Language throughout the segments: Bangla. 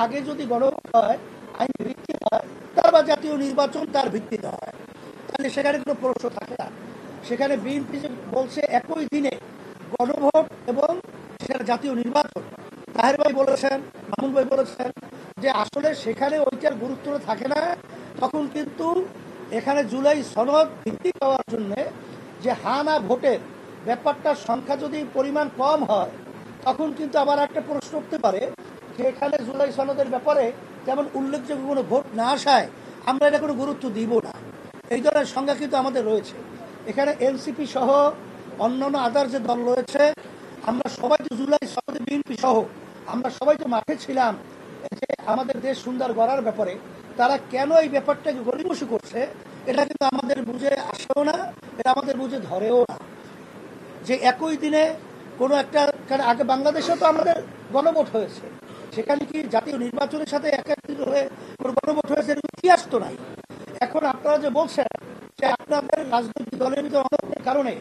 আগে যদি গণভোট হয়, আইনি ভিত্তি হয়, তারপর জাতীয় নির্বাচন তার ভিত্তিতে হয়, তাহলে সেখানে কোনো প্রশ্ন থাকে না। সেখানে বিএনপি যে বলছে একই দিনে গণভোট এবং সেখানে জাতীয় নির্বাচন, তাহের ভাই বলেছেন, মামুন ভাই বলেছেন যে আসলে সেখানে ওইটার গুরুত্ব থাকে না। তখন কিন্তু এখানে জুলাই সনদ ভিত্তিক হওয়ার জন্য যে হানা ভোটের ব্যাপারটার সংখ্যা যদি পরিমাণ কম হয়, তখন কিন্তু আবার একটা প্রশ্ন উঠতে পারে যে এখানে জুলাই সনদের ব্যাপারে যেমন উল্লেখযোগ্য কোনো ভোট না আসায় আমরা এটা কোনো গুরুত্ব দিব না, এই ধরনের সংজ্ঞা কিন্তু আমাদের রয়েছে। এখানে এনসিপি সহ অন্যান্য আদার যে দল রয়েছে, আমরা সবাই তো জুলাই সনদে, বিএনপি সহ আমরা সবাই তো মাঠে ছিলাম যে আমাদের দেশ সুন্দর গড়ার ব্যাপারে। তারা কেন এই ব্যাপারটাকে গড়িমসি করছে, এটা কিন্তু আমাদের বুঝে আসেও না, এটা আমাদের বুঝে ধরেও না। যে একই দিনে কোনো একটা, কারণ আগে বাংলাদেশেও তো আমাদের গণভোট হয়েছে, সেখানে কি জাতীয় নির্বাচনের সাথে একত্রিত হয়ে কোনো গণভোট হয়েছে, এর ইতিহাস তো নাই। এখন আপনারা যে বলছেন যে আপনাদের রাজনৈতিক দলের ভিতরে অনৈক্যের কারণে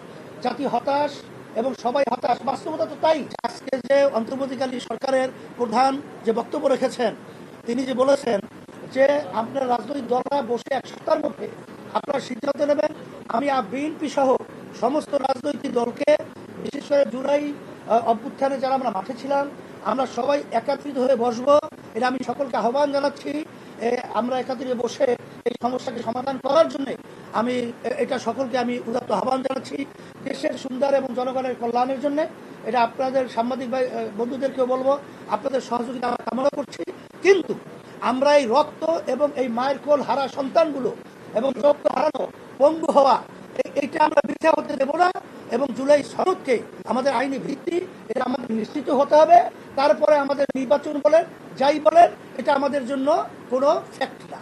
জাতি হতাশ এবং সবাই হতাশ, বাস্তবতা তো তাই। আজকে যে অন্তর্বর্তীকালীন সরকারের প্রধান যে বক্তব্য রেখেছেন, তিনি যে বলেছেন যে আপনার রাজনৈতিক দলরা বসে এক সপ্তাহের মধ্যে আপনারা সিদ্ধান্ত নেবেন। আমি বিএনপি সহ সমস্ত রাজনৈতিক দলকে, বিশেষ করে জুলাই অভ্যুত্থানে যারা আমরা মাঠে ছিলাম, আমরা সবাই একত্রিত হয়ে বসবো, এটা আমি সকলকে আহ্বান জানাচ্ছি। আমরা একত্রিত বসে এই সমস্যাকে সমাধান করার জন্য আমি এটা সকলকে আমি উদাত্ত আহ্বান জানাচ্ছি, দেশের সুন্দর এবং জনগণের কল্যাণের জন্য। এটা আপনাদের সাংবাদিক ভাই বন্ধুদেরকেও বলবো, আপনাদের সহযোগিতা আমরা কামনা করছি। কিন্তু আমরা এই রক্ত এবং এই মায়ের কোল হারা সন্তানগুলো এবং রক্ত হারানো, পঙ্গু হওয়া, এইটা আমরা বৃথা হতে দেবো না। এবং জুলাই সনদকে আমাদের আইনি ভিত্তি, এটা আমাদের নিশ্চিত হতে হবে। তারপরে আমাদের নির্বাচন বলেন, যাই বলেন, এটা আমাদের জন্য কোনো ফ্যাক্ট না।